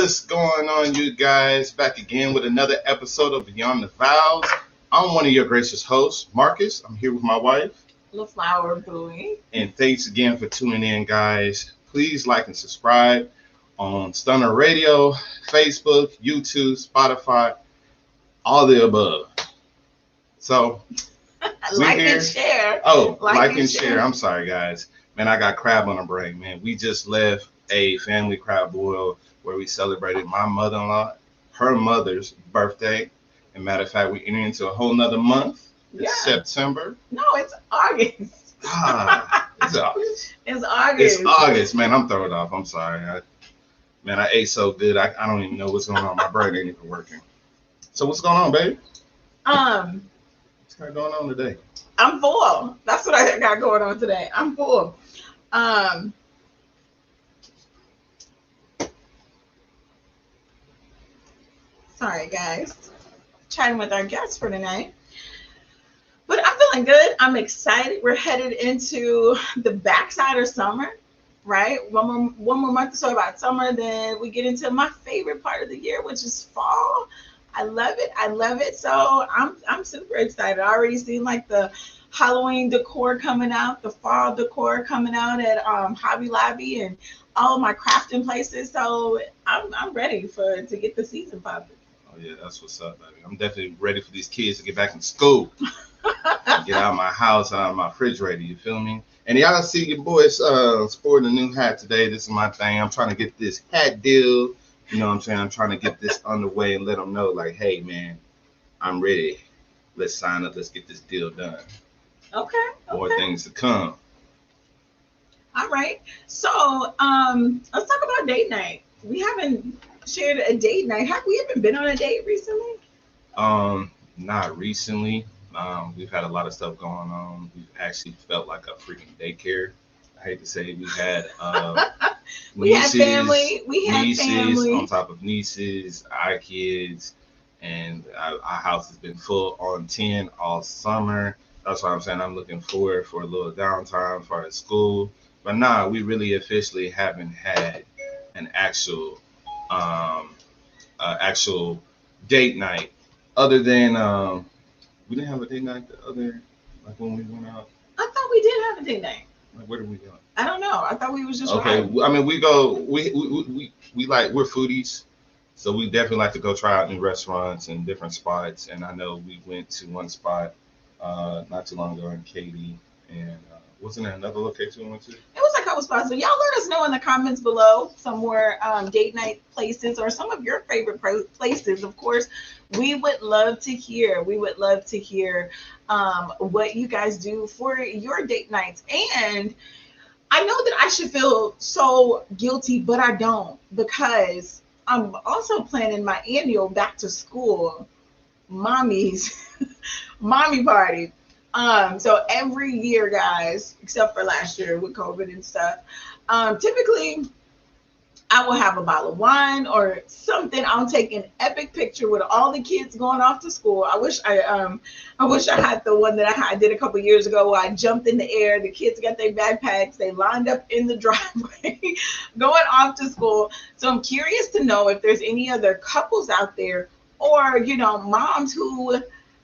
What's going on, you guys? Back again with another episode of Beyond the Vowz. I'm one of your gracious hosts, Marcus. I'm here with my wife. LaFlower Bowie. And thanks again for tuning in, guys. Please like and subscribe on Stunner Radio, Facebook, YouTube, Spotify, all the above. So, Like and share. Oh, like and share. I'm sorry, guys. Man, I got crab on the brain, man. We just left a family crab boil where we celebrated my mother-in-law, her mother's birthday. And matter of fact, we enter into a whole nother month. It's September. No, it's August. It's August. It's August. It's August, man. I'm thrown off. I'm sorry. I ate so good. I don't even know what's going on. My brain ain't even working. So what's going on, baby? What's going on today? I'm full. That's what I got going on today. I'm full. Sorry, guys. Chatting with our guests for tonight. But I'm feeling good. I'm excited. We're headed into the backside of summer, right? One more month or so about summer. Then we get into my favorite part of the year, which is fall. I love it. I love it. So I'm super excited. I already seen like the Halloween decor coming out, the fall decor coming out at Hobby Lobby and all of my crafting places. So I'm ready to get the season popping. Oh yeah, that's what's up, baby. I'm definitely ready for these kids to get back in school. Get out of my house, out of my refrigerator, you feel me? And y'all see your boys sporting a new hat today. This is my thing. I'm trying to get this hat deal. You know what I'm saying? I'm trying to get this underway and let them know, like, hey, man, I'm ready. Let's sign up. Let's get this deal done. Okay. More things to come. All right. So let's talk about date night. We haven't shared a date night. Have we even been on a date recently? Not recently. We've had a lot of stuff going on. We've actually felt like a freaking daycare. I hate to say it. We had nieces, had family. We had nieces family on top of nieces, our kids, and our house has been full on 10 all summer. That's why I'm saying I'm looking forward for a little downtime as far as school. But nah, we really officially haven't had an actual date night, other than we didn't have a date night like when we went out. I thought we did have a date night. Like, where did we go? I don't know. I thought we was just okay. riding. I mean, we go. We like, we're foodies, so we definitely like to go try out new restaurants and different spots. And I know we went to one spot not too long ago in Katy, and wasn't there another location we went to? It was a couple spots. So y'all let us know in the comments below some more date night places or some of your favorite places. Of course, we would love to hear. We would love to hear what you guys do for your date nights. And I know that I should feel so guilty, but I don't, because I'm also planning my annual back to school mommy party. So every year, guys, except for last year with COVID and stuff, typically I will have a bottle of wine or something. I'll take an epic picture with all the kids going off to school. I wish I had the one that I did a couple years ago where I jumped in the air. The kids got their backpacks. They lined up in the driveway going off to school. So I'm curious to know if there's any other couples out there or, moms who,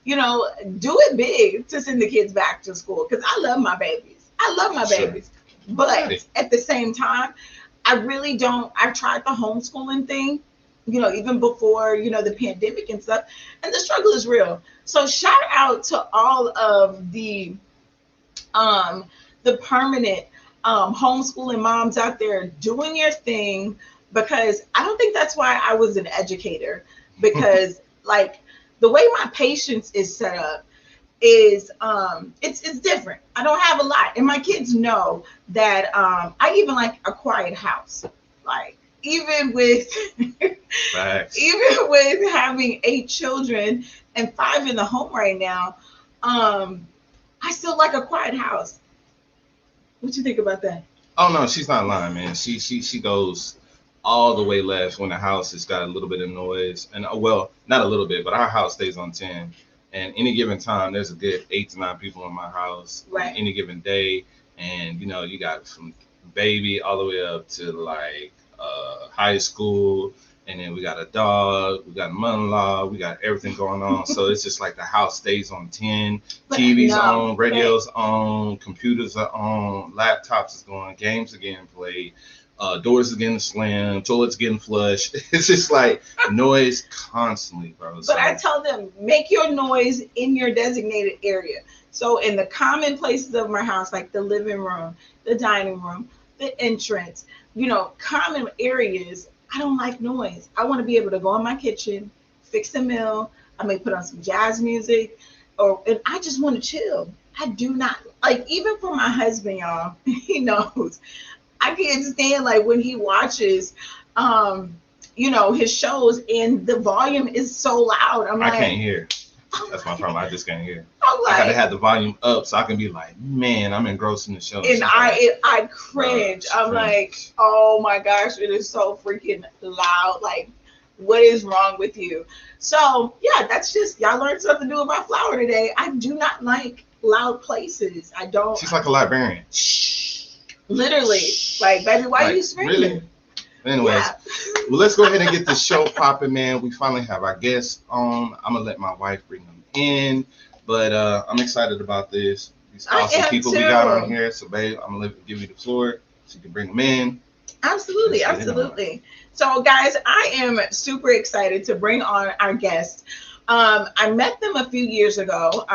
do it big to send the kids back to school. Because I love my babies. Babies. But at the same time, I really don't. I've tried the homeschooling thing, even before, the pandemic and stuff. And the struggle is real. So shout out to all of the permanent homeschooling moms out there doing your thing, because I don't think that's why I was an educator, because like the way my patience is set up is it's different. I don't have a lot, and my kids know that I even like a quiet house. Like even with having 8 children and 5 in the home right now, I still like a quiet house. What you think about that? Oh no, she's not lying, man. She goes all the way left when the house has got a little bit of noise, and well, not a little bit, but our house stays on 10. And any given time, there's a good 8 to 9 people in my house on any given day. And, you got from baby all the way up to like high school and then we got a dog, we got a mother-in-law, we got everything going on. So it's just like the house stays on 10, TV's on, radios on, computers are on, laptops is going, games are getting played, doors are getting slammed, toilets getting flushed. It's just like noise constantly, bro. But I tell them, make your noise in your designated area. So in the common places of my house, like the living room, the dining room, the entrance, common areas, I don't like noise. I want to be able to go in my kitchen, fix a meal. I may put on some jazz music, and I just want to chill. I do not like, even for my husband, y'all, he knows. I can't stand like when he watches his shows and the volume is so loud. I can't hear. That's my problem. I just can't hear. I'm like, I gotta have the volume up so I can be like, man, I'm engrossed in the show. And I cringe. I'm like, oh my gosh, it is so freaking loud. Like, what is wrong with you? So yeah, that's just, y'all learned something new about Flower today. I do not like loud places. I don't. She's like a librarian. Literally, like, baby, why are you screaming? Really? Anyways, well, let's go ahead and get the show popping, man. We finally have our guests on. I'm gonna let my wife bring them in, but I'm excited about this. These awesome people we got on here. So, babe, I'm gonna give you the floor so you can bring them in. Absolutely, absolutely. So, guys, I am super excited to bring on our guests. I met them a few years ago.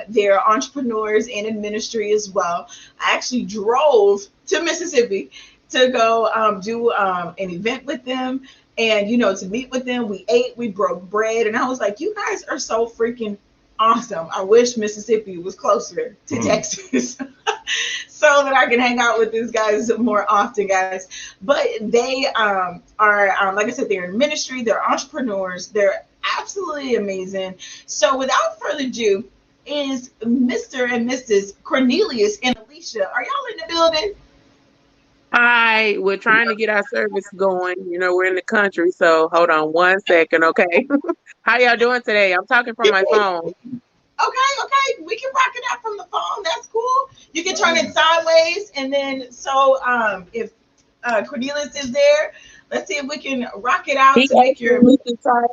They're entrepreneurs and in ministry as well. I actually drove to Mississippi to go do an event with them and, to meet with them. We ate, we broke bread, and I was like, you guys are so freaking awesome. I wish Mississippi was closer to Texas so that I can hang out with these guys more often, guys. But they are, like I said, they're in ministry, they're entrepreneurs, they're absolutely amazing. So without further ado, is Mr. and Mrs. Cornelius and Alicia. Are y'all in the building? Hi, we're trying to get our service going. We're in the country, so hold on one second, okay? How y'all doing today? I'm talking from my phone. Okay. We can rock it out from the phone. That's cool. You can turn it sideways, and then if Cornelius is there, let's see if we can rock it out We to try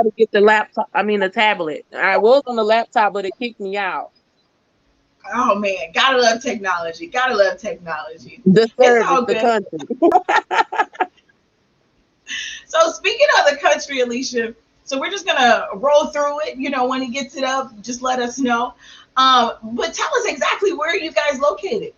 to get the laptop. I mean the tablet. I was on the laptop, but it kicked me out. Oh man, gotta love technology. The service, the country. So speaking of the country, Alicia, so we're just gonna roll through it. When he gets it up, just let us know. But tell us exactly where are you guys located?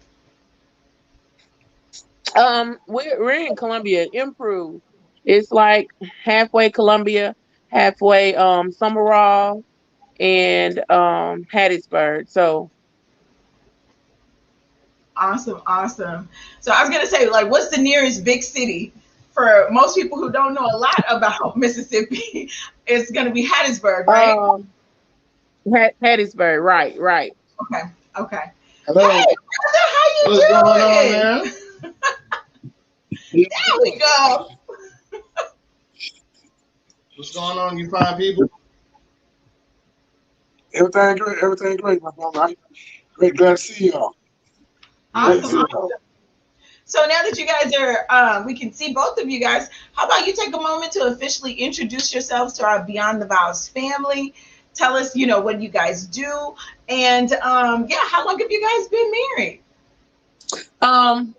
We're in Columbia. Improve. It's like halfway Columbia, halfway Summerall, and Hattiesburg. So awesome. So I was gonna say, like, what's the nearest big city? For most people who don't know a lot about Mississippi, it's gonna be Hattiesburg, right? Hattiesburg, right. Okay. Hello. Hey, brother, how you doing? What's going on, man? There we go. What's going on, you fine people? Everything great, my brother. Great, glad to see y'all. Awesome. So now that you guys are, we can see both of you guys. How about you take a moment to officially introduce yourselves to our Beyond the Vowz family? Tell us, what you guys do, and how long have you guys been married?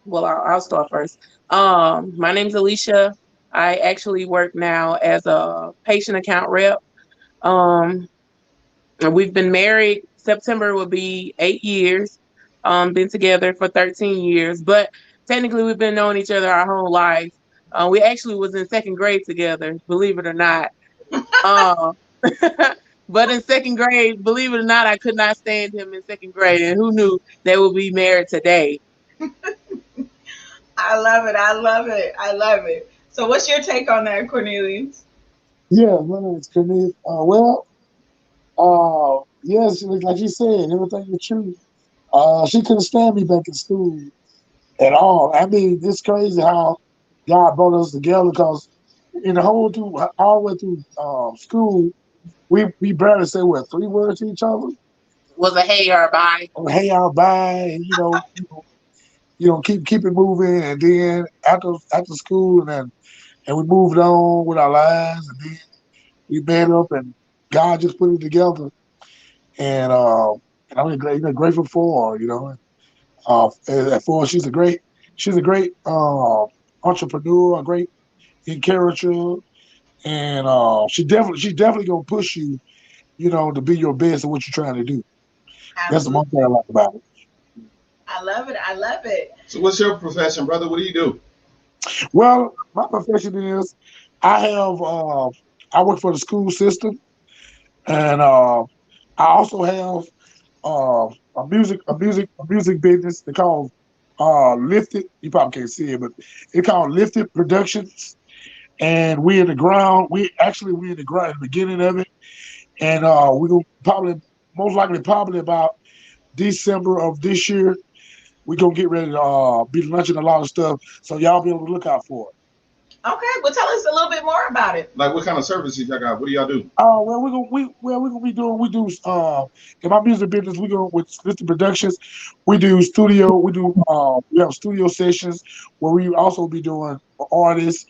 Well, I'll start first. My name's Alicia. I actually work now as a patient account rep. We've been married. September will be 8 years. Been together for 13 years, but technically we've been knowing each other our whole life. We actually was in second grade together, believe it or not. But in second grade, believe it or not, I could not stand him in second grade, and who knew they would be married today? I love it. So what's your take on that, Cornelius? Yeah, my name is Cornelius. Yes, like you said, everything is true. She couldn't stand me back in school at all. I mean, it's crazy how God brought us together because in the whole all the way through school, we barely say what 3 words to each other. Was a hey or bye. Or hey, or bye, and keep it moving, and then after school, and then and we moved on with our lives, and then we met up, and God just put it together, and I'm grateful for her, and for her, she's a great entrepreneur, a great encourager, and she's definitely gonna push you, to be your best at what you're trying to do. That's the one Absolutely. thing I like about it. I love it. I love it. So what's your profession, brother? What do you do? Well, my profession is I have I work for the school system, and I also have a music business. They call Lifted. You probably can't see it, but it's called Lifted Productions. And we in the ground. We in the ground at the beginning of it, and we gonna probably most likely probably about December of this year. We gonna get ready to be launching a lot of stuff, so y'all be able to look out for it. Okay, well, tell us a little bit more about it. Like what kind of services y'all got? What do y'all do? Well, we're gonna be doing. We do in my music business. We go with Lifted Productions. We do studio. We have studio sessions where we also be doing artists,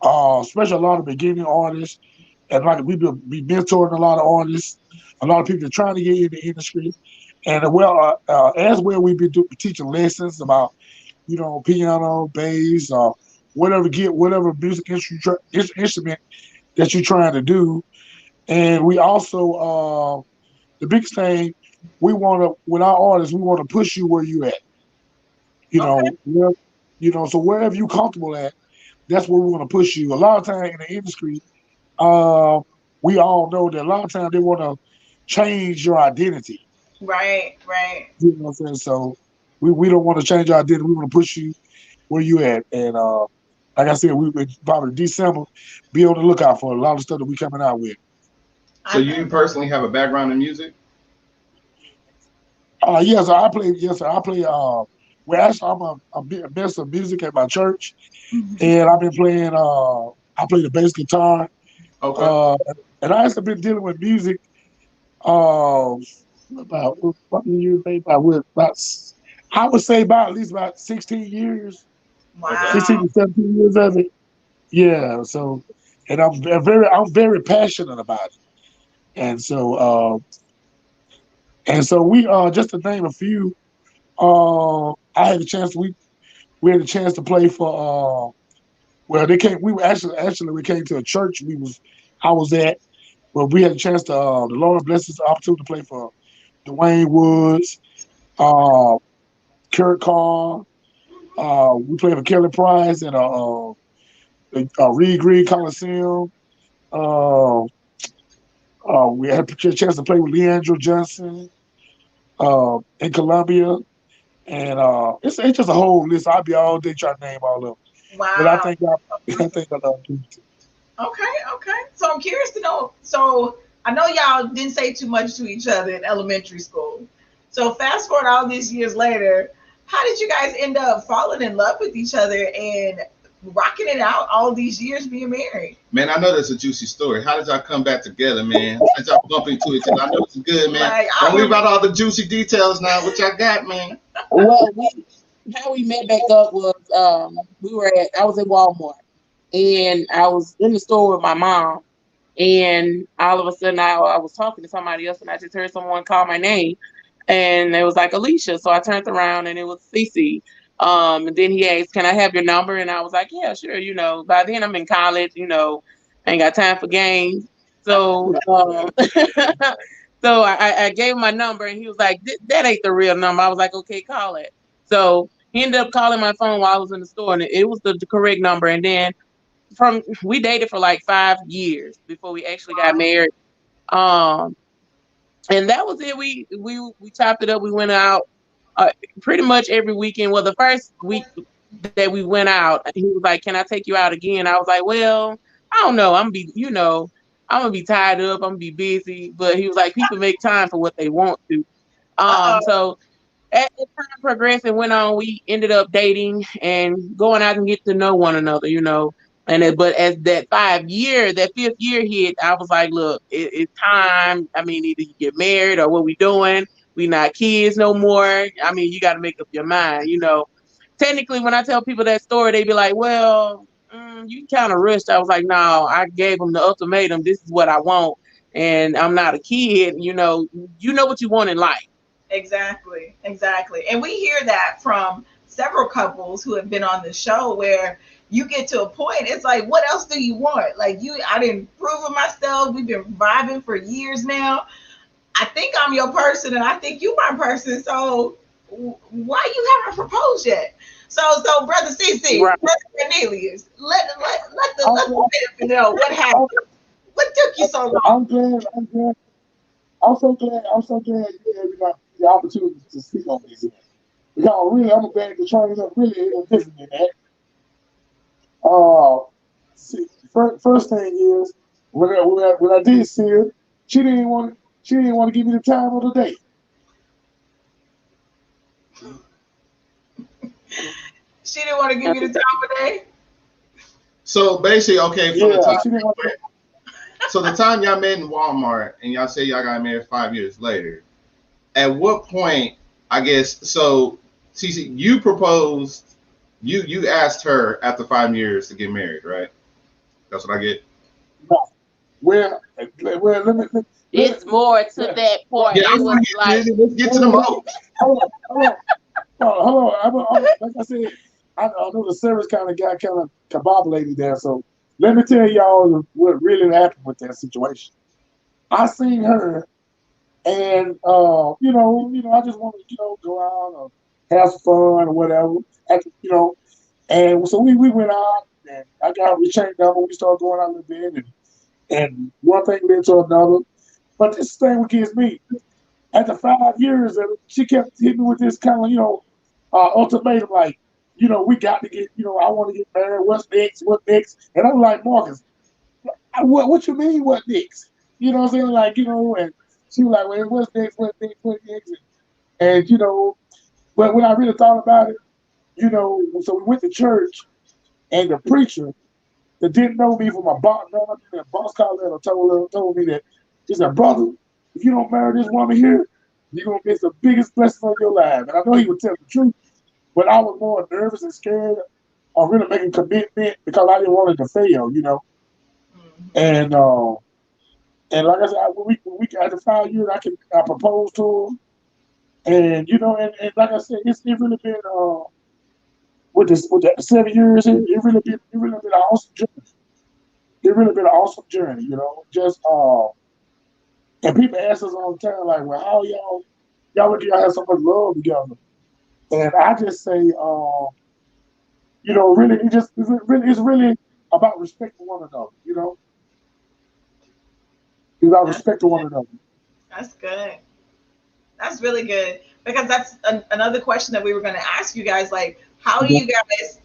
especially a lot of beginning artists, and like we be mentoring a lot of artists, a lot of people that are trying to get in the industry, and as well we be teaching lessons about piano, bass, whatever music instrument that you're trying to do, and we also the biggest thing we want to with our artists we want to push you where you at, you Okay. know, where, so wherever you comfortable at, that's where we want to push you. A lot of time in the industry, uh, we all know that a lot of times they want to change your identity. Right, right. You know what I'm saying? So we don't want to change our identity. We want to push you where you at. And like I said, we would probably December be on the lookout for a lot of stuff that we coming out with. So I you love it. personally have a background in music? Yes, sir, I play. Yes, sir, I play. Well, actually, I'm a master of music at my church, and I've been playing. I play the bass guitar. Okay. Uh, and I actually been dealing with music. Uh, about what do you think about I would say about at least about 16 years, Okay. 16 Wow. to 17 years of it. Yeah. So, and I'm very passionate about it. And so, we just to name a few. I had a chance. We had a chance to play for. Well, they came. We were actually we came to a church. I was at. Well, we had a chance to. The Lord blessed us the opportunity to play for Dwayne Woods, uh, Kurt Carr. We played for Kelly Price at a Reed Green Coliseum. Uh, we had a chance to play with Leandro Johnson in Columbia, and it's just a whole list. I'll be all day trying to name all of them. But I Wow. think I think I love you. Okay, okay. So I'm curious to know. So I know y'all didn't say too much to each other in elementary school. So fast forward all these years later, how did you guys end up falling in love with each other and rocking it out all these years being married? Man, I know that's a juicy story. How did y'all come back together, man? How did y'all bump into each other? I know it's good, man. Like Don't I leave would. out all the juicy details now. What y'all got, man? Well, how we met back up was I was at Walmart and I was in the store with my mom, and all of a sudden I was talking to somebody else and I just heard someone call my name, and it was like Alicia. So I turned around and it was Cece. And then he asked, "Can I have your number?" And I was like, "Yeah, sure." By then I'm in college. Ain't got time for games. So so I gave him my number and he was like, "That ain't the real number." I was like, "Okay, call it." So he ended up calling my phone while I was in the store, and it was the correct number. And then from we dated for like 5 years before we actually got married. Um, and that was it. We chopped it up. We went out uh, pretty much every weekend. Well, the first week that we went out, he was like, "Can I take you out again?" I was like, "Well, I don't know. I'm gonna be tied up. I'm gonna be busy." But he was like, "People make time for what they want to." Uh oh. So as time progressed and went on, we ended up dating and going out and get to know one another. But as that 5th year hit, I was like, look, it's time. I mean, either you get married or what we doing. We not kids no more. You got to make up your mind. Technically, when I tell people that story, they be like, well. You kind of rushed. I was like, no, I gave him the ultimatum. This is what I want, and I'm not a kid. You know what you want in life. Exactly, exactly. And we hear that from several couples who have been on the show where you get to a point, it's like, what else do you want? Like, I didn't prove it myself. We've been vibing for years now. I think I'm your person and I think you my person. So why you haven't proposed yet? So brother CC, Right. brother Cornelius, I'm let glad. the man know what happened. What took you so long? I'm glad. I'm glad. I'm so glad. I'm so glad you gave me the opportunity to speak on this. Because really, I'm glad to train up. Really, it was different than that. Uh, see, first thing is when I did see her, she didn't want to give me the time of the day. She didn't want to give you the time of day. So basically, okay, from the Yeah, time she didn't want to. so the time y'all met in Walmart and y'all say y'all got married 5 years later, at what point, I guess, so CC, you proposed, you asked her after 5 years to get married, right? That's what I get. No. Well, It's more to let, that part. Yeah, I It was want to like, get to it. Let's get to the hold on, most. hold on, hold on. Hold on. Like I said, I know the service kind of got kind of combobulated there. So let me tell y'all what really happened with that situation. I seen her, and I just wanted to, go out or have some fun or whatever. And so we went out, and we changed number. We started going out a little bit, and one thing led to another. But this thing what gets me. After 5 years, she kept hitting me with this kind of, ultimatum, like, we got to get, I want to get married. What's next? What next? And I'm like, Marcus, what you mean? What next? You know what I'm saying? Like, and she was like, well, what's next? What next? What next? And but when I really thought about it, so we went to church, and the preacher that didn't know me from a boss, that boss called her and told me that, he said, brother, if you don't marry this woman here, you're gonna miss the biggest blessing of your life. And I know he would tell the truth, but I was more nervous and scared of really making commitment because I didn't want it to fail. Mhm. And like I said, when we got to 5 years, I proposed to her, and and like I said, it really been with that 7 years, it really been an awesome journey. It really been an awesome journey, just and people ask us all the time, like, well, how y'all have so much love together? And I just say, really, it's really about respecting one another. It's about That's respecting one another. that's good. That's really good because that's another question that we were going to ask you guys. Like, how do Yeah. you guys,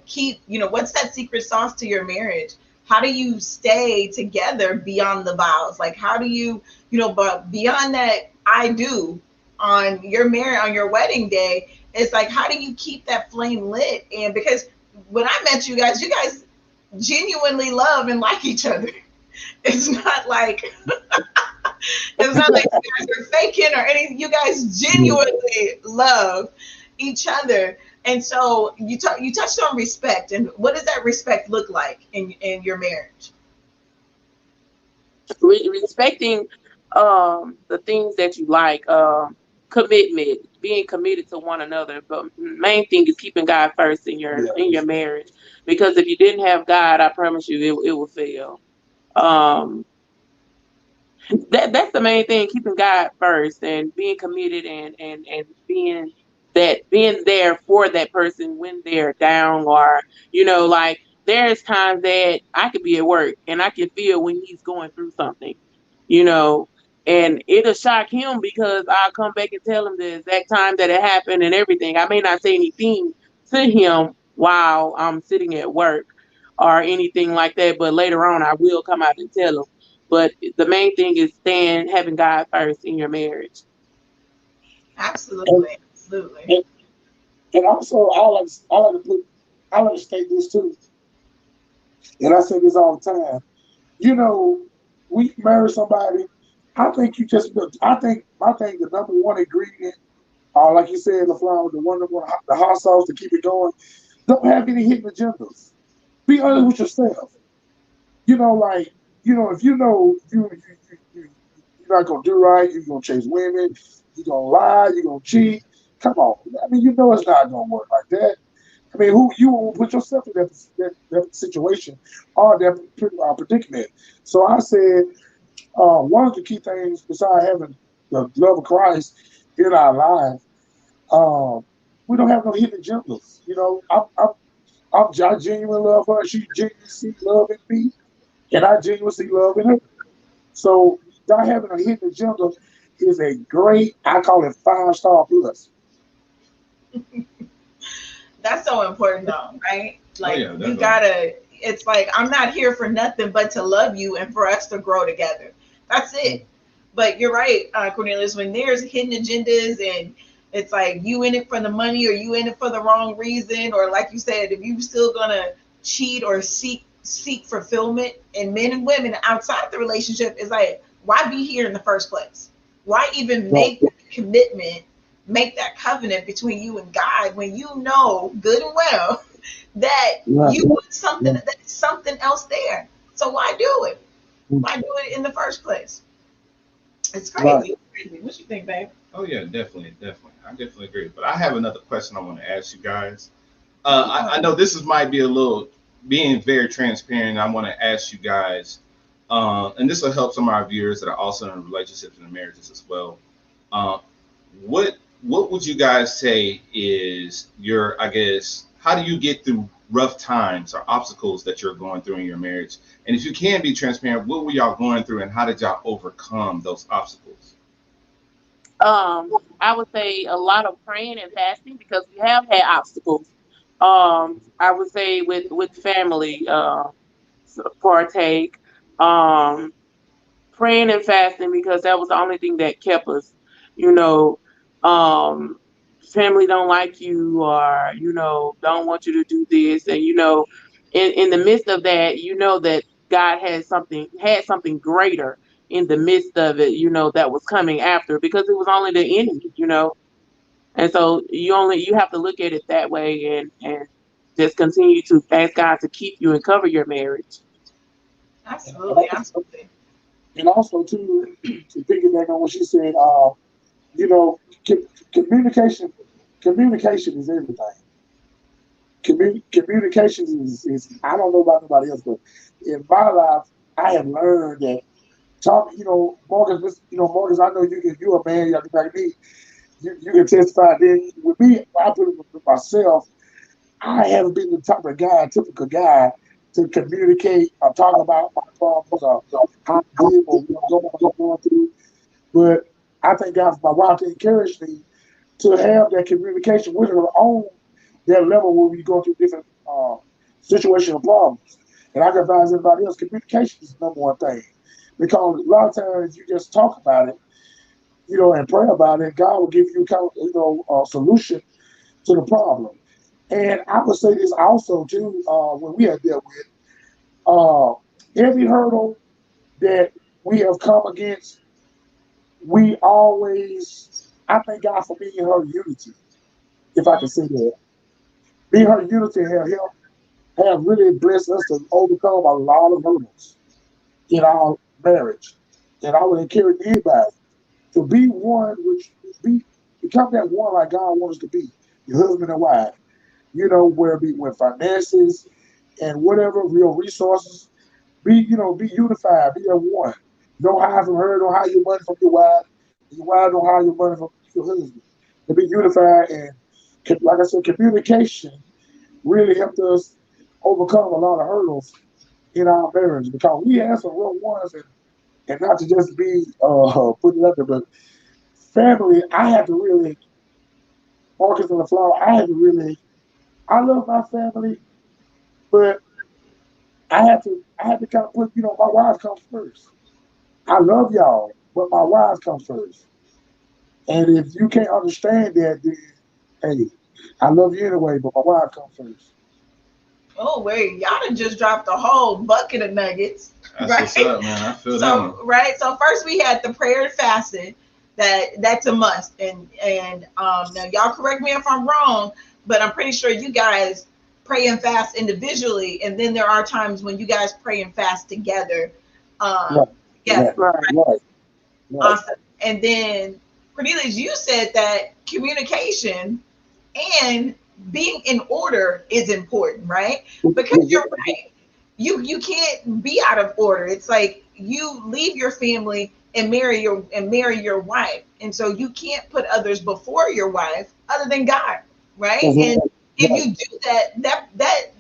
keep, what's that secret sauce to your marriage? How do you stay together beyond the vows? Like, how do you, but beyond that, I do on your on your wedding day, it's like, how do you keep that flame lit? And because when I met you guys genuinely love and like each other. It's not like it's not like you guys are faking or anything. You guys Yeah. genuinely love each other. And so you touched on respect, and what does that respect look like in your marriage? respecting the things that you like, commitment, being committed to one another. But main thing is keeping God first in your Yeah. marriage, because if you didn't have God, I promise you it will fail. Um, that's the main thing, keeping God first and being committed, and being there for that person when they're down, or like there's times that I could be at work and I can feel when he's going through something, you know and it'll shock him because I'll come back and tell him the exact time that it happened and everything. I may not say anything to him while I'm sitting at work or anything like that, but later on I will come out and tell him. But the main thing is having God first in your marriage. And, Absolutely, absolutely. and, and also, I like to state this too, and I say this all the time. You know, we marry somebody. I think the number one ingredient, like you said, LaFlower, the hot sauce to keep it going, don't have any hidden agendas. Be honest with yourself. Like, if you're not gonna do right, you're gonna chase women, you're gonna lie, you're gonna cheat. Come on. I mean, it's not gonna work like that. I mean, who you will put yourself in that situation or that predicament. So I said, one of the key things besides having the love of Christ in our life, we don't have no hidden agendas. I genuinely love her. She genuinely see love in me, and I genuinely see love in her. So not having a hidden agenda is a great, I call it 5-star plus. That's so important though, right? Oh Like yeah, you definitely. gotta, it's like I'm not here for nothing but to love you and for us to grow together. That's it. But you're right, Cornelius, when there's hidden agendas and it's like you in it for the money or you in it for the wrong reason, or like you said, if you still gonna cheat or seek fulfillment in men and women outside the relationship, is like, why be here in the first place? Why even Right, make the commitment, make that covenant between you and God when you know good and well that right, you want right. something else there? So why do it? Why do it in the first place? It's Right. crazy. What you think, babe? Oh yeah, definitely, definitely. I definitely agree. But I have another question I want to ask you guys. I know this is might be a little being very transparent. I want to ask you guys, and this will help some of our viewers that are also in relationships and marriages as well. Uh, what would you guys say is your, I guess, how do you get through rough times or obstacles that you're going through in your marriage? And if you can be transparent, what were y'all going through and how did y'all overcome those obstacles? I would say a lot of praying and fasting because we have had obstacles. I would say with family, partake. Um, Praying and fasting because that was the only thing that kept us. You know, um, family don't like you or don't want you to do this, and in the midst of that, that God had something greater in the midst of it. That was coming after because it was only the enemy. And so you have to look at it that way and just continue to ask God to keep you and cover your marriage. And Absolutely, absolutely. also too, to piggyback on what she said, you know, communication, communication is everything. Communication is, I don't know about nobody else, but in my life, I have learned that talk, Marcus, Marcus, I know you're a man, you're like me, you can testify. Then with me, I put it with myself, I haven't been the type of guy, typical guy, to communicate or talk about my problems or how I live or what I'm going through. But I thank God for my wife to encourage me to have that communication with her on that level where we go through different situational problems. And I can advise everybody else, communication is the number one thing. Because a lot of times you just talk about it, and pray about it, God will give you a solution to the problem. And I would say this also too, when we have dealt with uh, every hurdle that we have come against, we always, I thank God for being her unity, if I can say that. Being her unity have really blessed us to overcome a lot of hurdles in our marriage. And I would encourage anybody to be one, which be become that one like God wants us to be, your husband and wife. Where be with finances and whatever real resources, be unified, be at one. Don't hide from her, don't hide your money from your wife, and your wife don't hide your money from your husband. To be unified and, like I said, communication really helped us overcome a lot of hurdles in our marriage because we had some real ones, and not to just be putting it up there, but family, I had to really, Marcus and LaFlower, I love my family, but I had to kind of put, my wife comes first. I love y'all, but my wife comes first. And if you can't understand that, then hey, I love you anyway, but my wife comes first. Oh wait, y'all done just dropped a whole bucket of nuggets, That's what's right? up, man. I feel that So one. right, so first we had the prayer and fasting. That's a must. And now y'all correct me if I'm wrong, but I'm pretty sure you guys pray and fast individually, and then there are times when you guys pray and fast together. Right, Together. Right. right, right. Awesome. And then Cornelius, you said that communication and being in order is important, right? Because you're right. You can't be out of order. It's like you leave your family and marry your wife. And so you can't put others before your wife other than God, right? Mhm. And if Right. you do that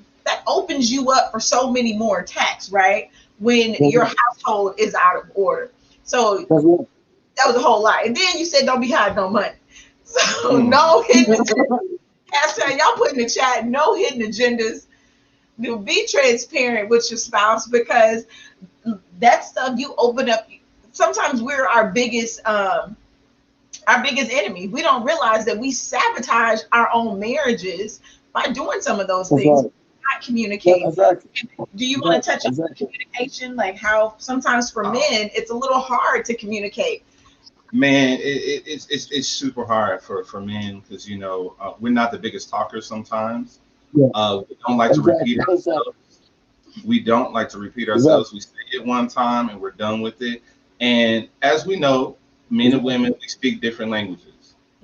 opens you up for so many more attacks, right? When your Mhm. household is out of order. So That's right. that was a whole lot. And then you said don't be hiding no money. So Mm. no hidden agendas. Hashtag, y'all put in the chat, no hidden agendas. To be transparent with your spouse, because that stuff you open up. Sometimes we're our biggest enemy. We don't realize that we sabotage our own marriages by doing some of those That's things, right. not Yeah, communicating. exactly. Do you want to Exactly. touch on Exactly. communication? Like how sometimes for Oh, men it's a little hard to communicate. man, it's super hard for men because we're not the biggest talkers sometimes. Yeah. We don't like to Exactly. repeat Exactly. ourselves. We don't like to repeat Exactly. ourselves. We say it one time and we're done with it. And as we know, men and Exactly. women, we speak different languages.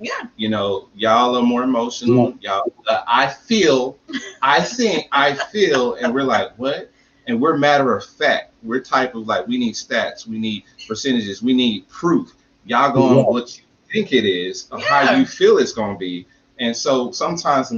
Yeah. Y'all are more emotional. Y'all, I feel, I think, I feel, and we're like, what? And we're matter of fact. We're type of like, we need stats, we need percentages, we need proof. Y'all going Exactly. what you think it is, or how Yeah. you feel it's going to be. And so sometimes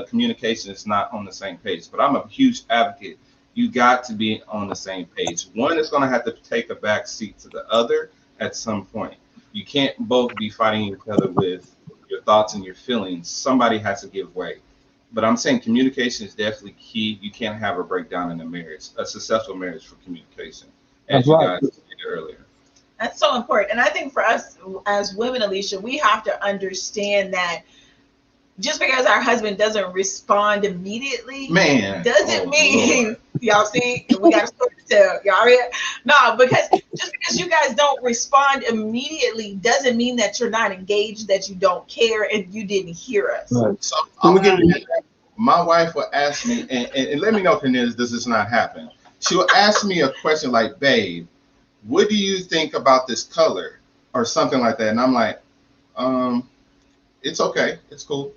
communication is not on the same page. But I'm a huge advocate. You got to be on the same page. One is going to have to take a back seat to the other at some point. You can't both be fighting each other with your thoughts and your feelings. Somebody has to give way. But I'm saying communication is definitely key. You can't have a breakdown in a marriage, a successful marriage for communication, That's as you right. guys stated earlier. That's so important. And I think for us as women, Alicia, we have to understand that just because our husband doesn't respond immediately Man, doesn't oh mean Lord. y'all see we got a story to tell. Y'all here? No, because just because you guys don't respond immediately doesn't mean that you're not engaged, that you don't care, and you didn't hear us. Right. So So I'm we gonna get give you my wife will ask me, and let me know, Cornelius, does this not happen? She will ask me a question like, babe, what do you think about this color? Or something like that. And I'm like, um, it's okay, it's cool.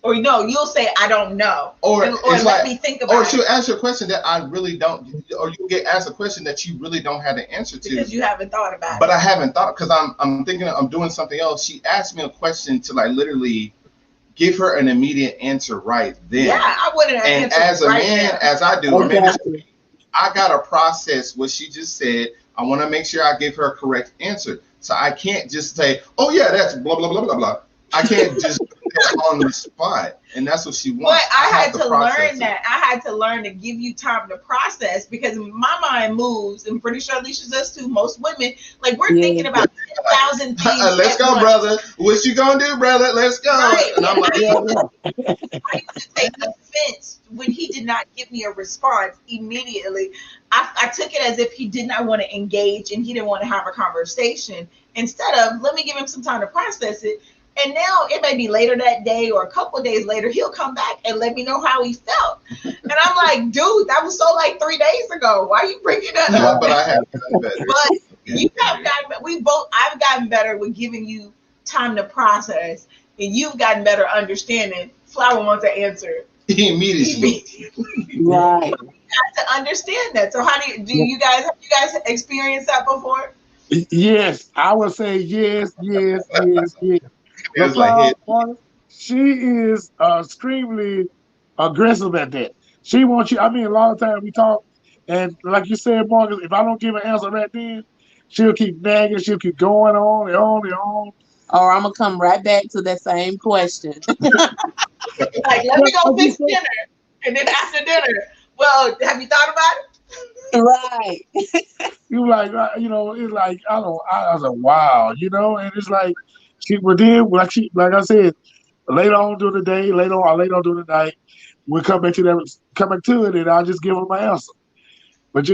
Or no, you'll say I don't know, Or or it's let like, me think or about she'll it ask you a question that I really don't, or you get asked a question that you really don't have the answer to. because you haven't thought about But it. I haven't thought because I'm thinking I'm doing something else. She asked me a question to like literally give her an immediate answer right then. Yeah, I wouldn't have And answered as a right man, now. as I do, or maybe exactly. I gotta process what she just said. I want to make sure I give her a correct answer. So I can't just say, "Oh yeah, that's blah blah blah blah blah." I can't just do that on the spot, and that's what she But wants. I have had to process learn it. that. I had to learn to give you time to process because my mind moves. I'm pretty sure Alicia does too. Most women, like we're Yeah. thinking about 10,000 things. Let's at go, once. brother. What you gonna do, brother? Let's go. Right. And I'm like, Yeah, yeah. I used to take offense when he did not give me a response immediately. I took it as if he did not want to engage and he didn't want to have a conversation. Instead of let me give him some time to process it. And now it may be later that day or a couple of days later, he'll come back and let me know how he felt. And I'm like, dude, that was so like 3 days ago. Why are you bringing that up? but I have gotten better. But you have gotten, I've gotten better with giving you time to process, and you've gotten better understanding. Flower wants an answer Immediately. immediately. Right. To understand that. So how do you guys have you guys experienced that before? Yes, I would say yes, yes, yes, yes. It The was like, flower hey, woman, she is extremely aggressive at that. She wants you. I mean, a lot of times we talk, and like you said, Marcus, if I don't give an answer right then, she'll keep nagging. She'll keep going on and on and on. Or I'm gonna come right back to that same question. Like, let Yeah, me go like you fix said, dinner, and then after dinner, well, have you thought about it? Right. you like, it's like I don't. I was like, wow, and it's like she. But then, like I said, later on during the day, later on during the night, we'll come back to it, and I'll just give her my answer. But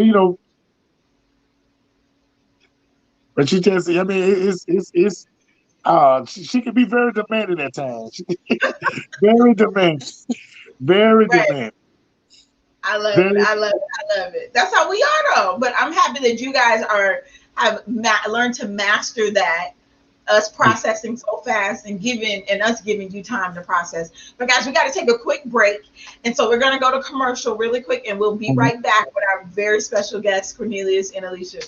but she just, I mean, it's she can be very demanding at times. Very demanding, very Right. demanding. I love it. I love it. I love it. That's how we are, though. But I'm happy that you guys have learned to master that. Us processing so fast and us giving you time to process. But guys, we got to take a quick break, and so we're gonna go to commercial really quick, and we'll be right back with our very special guests, Cornelius and Alicia.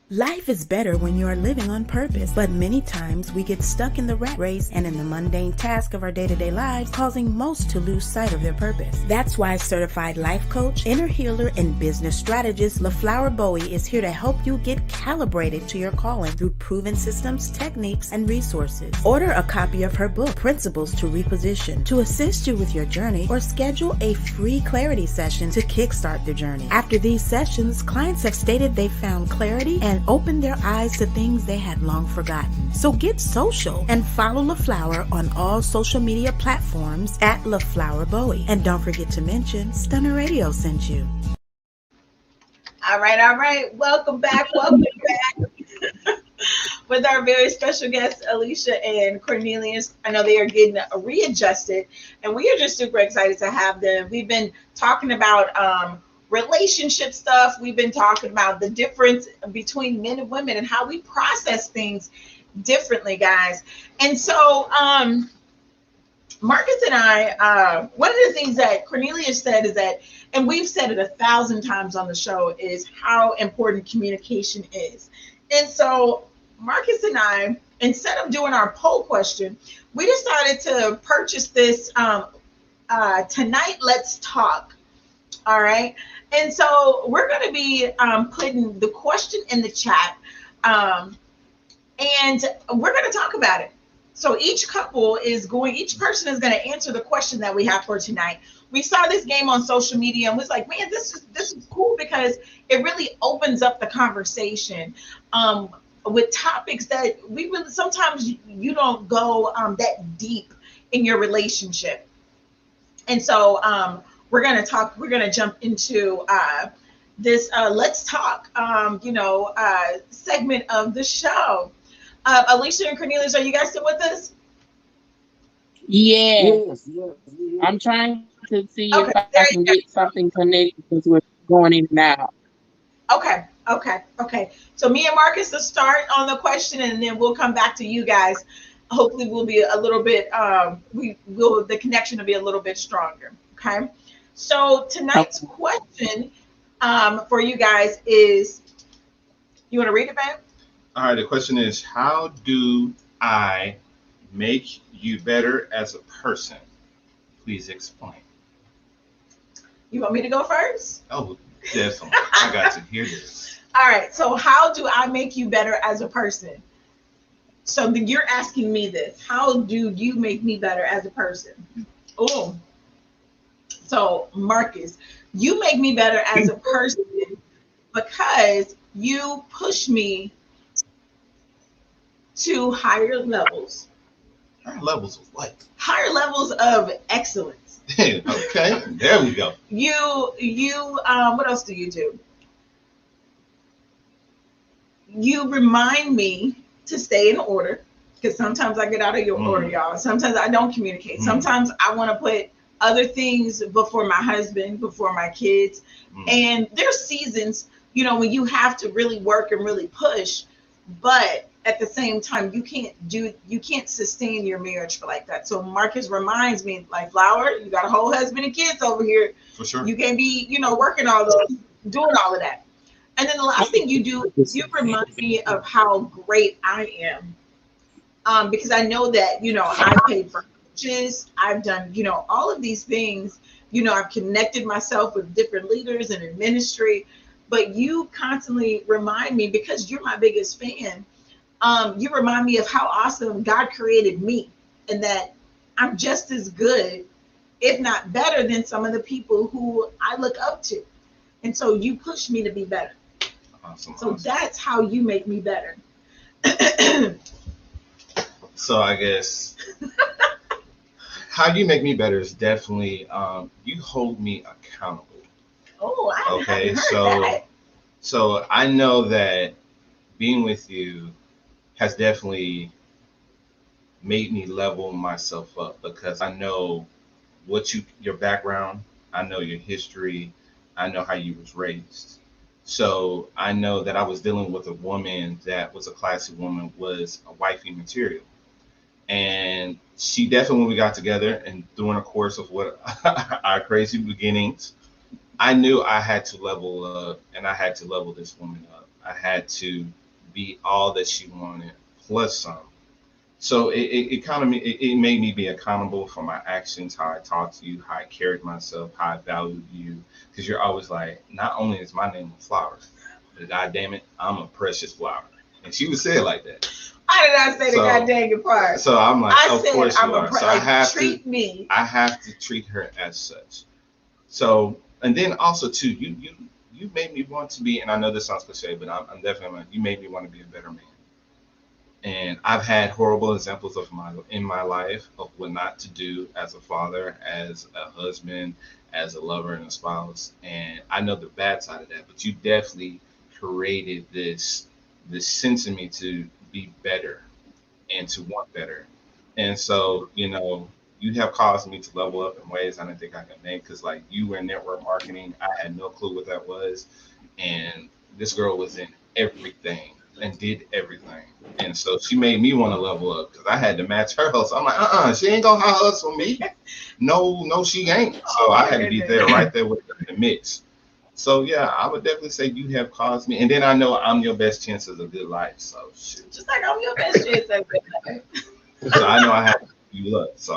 Life is better when you are living on purpose, but many times we get stuck in the rat race and in the mundane task of our day-to-day lives, causing most to lose sight of their purpose. That's why certified life coach, inner healer, and business strategist LaFlower Bowie is here to help you get calibrated to your calling through proven systems, techniques, and resources. Order a copy of her book, Principles to Reposition, to assist you with your journey, or schedule a free clarity session to kickstart the journey. After these sessions, clients have stated they found clarity and opened their eyes to things they had long forgotten. So get social and follow LaFlower on all social media platforms at LaFlower Bowie. And don't forget to mention Stunner Radio sent you. All right. Welcome back. With our very special guests, Alicia and Cornelius. I know they are getting readjusted, and we are just super excited to have them. We've been talking about relationship stuff. We've been talking about the difference between men and women and how we process things differently, guys. And so Marcus and I, one of the things that Cornelius said is that, and we've said it 1,000 times on the show, is how important communication is. And so Marcus and I, instead of doing our poll question, we decided to purchase this Tonight Let's Talk. All right. And so we're going to be putting the question in the chat, and we're going to talk about it. So each person is going to answer the question that we have for tonight. We saw this game on social media and was like, man, this is cool because it really opens up the conversation with topics that we really, sometimes you don't go that deep in your relationship. And so we're going to jump into this Let's Talk, segment of the show. Alicia and Cornelius, are you guys still with us? Yes. I'm trying to see if I can get something connected because we're going in and out. Okay. So me and Marcus will start on the question, and then we'll come back to you guys. Hopefully we'll be a little bit, the connection will be a little bit stronger. Okay. So tonight's question for you guys is, you want to read it, babe? All right. The question is, how do I make you better as a person? Please explain. You want me to go first? Oh, definitely. I got to hear this. All right. So how do I make you better as a person? So you're asking me this. How do you make me better as a person? Oh. So Marcus, you make me better as a person because you push me to higher levels. Higher levels of what? Higher levels of excellence. Okay, there we go. What else do? You remind me to stay in order, because sometimes I get out of your order, y'all. Sometimes I don't communicate. Sometimes I want to put other things before my husband, before my kids. And there's seasons, when you have to really work and really push, but at the same time, you can't sustain your marriage for like that. So Marcus reminds me, like, Flower, you got a whole husband and kids over here. For sure. You can't be, working all those, doing all of that. And then the last thing you do, you remind me of how great I am. Because I know that, I paid for coaches, I've done, all of these things, I've connected myself with different leaders and in ministry, but you constantly remind me, because you're my biggest fan, you remind me of how awesome God created me, and that I'm just as good, if not better, than some of the people who I look up to. And so you push me to be better. Awesome. That's how you make me better. So I guess how you make me better is definitely you hold me accountable. Oh, okay. So I know that being with you has definitely made me level myself up, because I know your background, I know your history. I know how you was raised. So I know that I was dealing with a woman that was a classy woman, was a wifey material. And she definitely, when we got together and during the course of what our crazy beginnings, I knew I had to level up and I had to level this woman up. I had to be all that she wanted plus some. So it kind of it made me be accountable for my actions, how I talked to you, how I carried myself, how I valued you. Because you're always like, not only is my name a flower, but God damn it, I'm a precious flower. And she would say it like that. I did not say the So goddamn part. so I'm like, I of said course I'm you a are. So like treat me. I have to treat her as such. So and then also too, you made me want to be, and I know this sounds cliche, but I'm definitely you made me want to be a better man. And I've had horrible examples of my in my life of what not to do as a father, as a husband, as a lover and a spouse. And I know the bad side of that, but you definitely created this sense in me to be better and to want better. And so, you have caused me to level up in ways I didn't think I could make. Because like you were in network marketing, I had no clue what that was, and this girl was in everything and did everything. And so she made me want to level up because I had to match her hustle. I'm like, she ain't gonna hustle me. No, no, she ain't. So Oh I my had to be goodness. there, right there with her in the mix. So yeah, I would definitely say you have caused me, and then I know I'm your best chance of a good life. So shoot. Just like I'm your best chance at that. So I know I have to give you up. So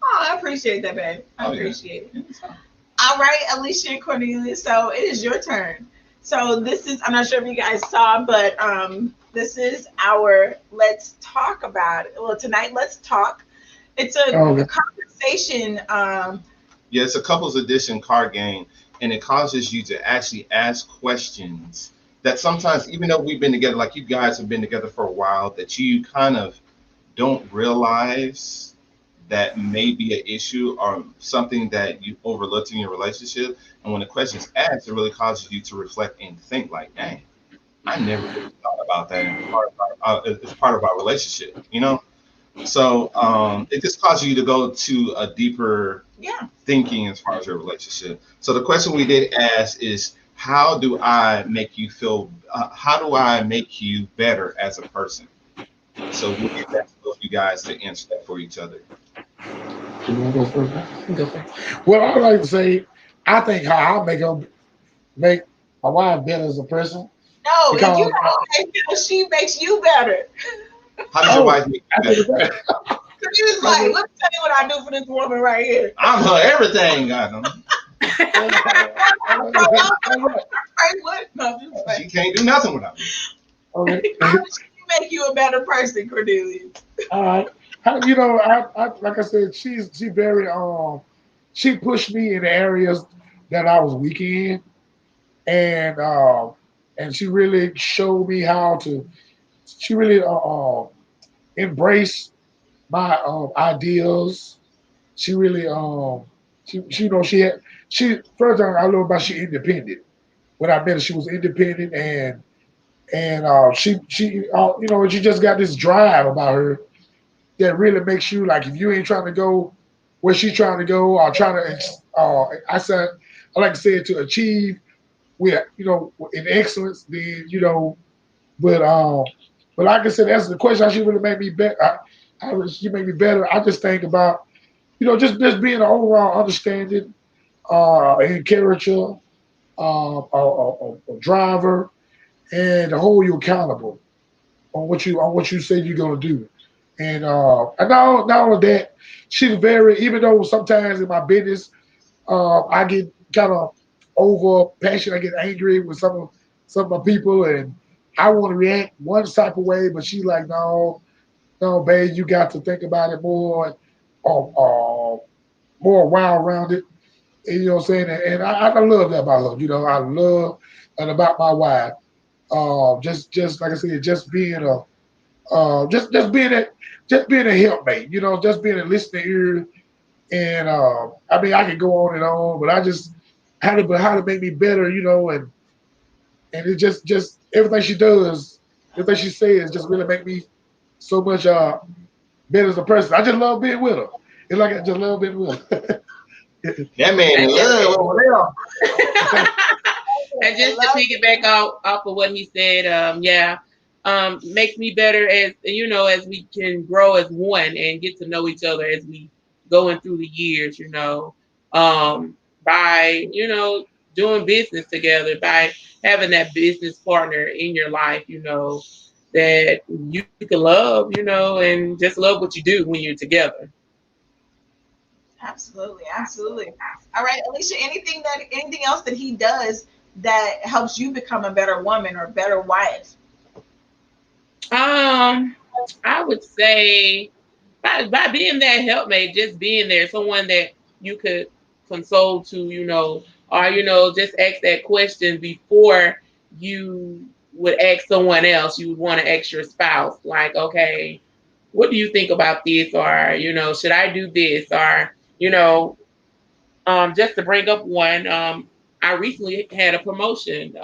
Oh, I appreciate that, babe. I oh yeah. appreciate it. All right, Alicia and Cornelius. So it is your turn. So this is, I'm not sure if you guys saw, but this is our Let's Talk About It. Well, tonight, Let's Talk. It's a Okay. conversation. Yeah, it's a couples edition card game, and it causes you to actually ask questions that sometimes, even though we've been together, like you guys have been together for a while, that you kind of don't realize that may be an issue or something that you overlooked in your relationship. And when the question is asked, it really causes you to reflect and think like, dang, I never really thought about that in part of as part of our relationship. So it just causes you to go to a deeper Yeah. thinking as far as your relationship. So the question we did ask is, how do I make you feel? How do I make you better as a person? So we'll get back to both you guys to answer that for each other. You want to go first? Go for it. Well, I like to say, I think how I make my wife better as a person No, and you because don't make it, she makes you better. How does your oh, wife make I you think better? it's better. He was like, let me tell you what I do for this woman right here. I'm her everything, goddamn. Right, what? No, I'm just She like, can't do nothing without me. Okay. how does she make you a better person, Cornelius? All right. How, I like I said, she very she pushed me in the areas that I was weak in, and she really showed me how to. She really embraced my ideals. She really she she first thing I learned about she independent. When I met her, she was independent and she just got this drive about her that really makes you like if you ain't trying to go where she's trying to go or trying to I said I like to say it to achieve with in excellence then but like I said that's the question how she really made me better she made me better I just think about just being an overall understanding and character a driver and to hold you accountable on what you said you're gonna do. And not only that, she's very even though sometimes in my business I get kind of over passionate, I get angry with some of my people and I want to react one type of way, but she's like, no, no, babe, you got to think about it more wild rounded. And, you know what I'm saying? And I love that about her. I love and about my wife. Just like I said, just being a helpmate, just being a listening ear. And I mean, I could go on and on, but I just how to make me better, and it just everything she does, everything she says, just really make me so much better as a person. I just love being with her. It's like I just love being with her. That man in love over there. And just to piggyback off of what he said, makes me better as as we can grow as one and get to know each other as we going through the years, by doing business together, by having that business partner in your life, that you can love, and just love what you do when you're together. Absolutely, absolutely. All right, Alicia, anything else that he does that helps you become a better woman or better wife? I would say by being that helpmate, just being there, someone that you could console to, or just ask that question before you would ask someone else. You would want to ask your spouse, like, okay, what do you think about this? Or, should I do this? Or, just to bring up one, I recently had a promotion.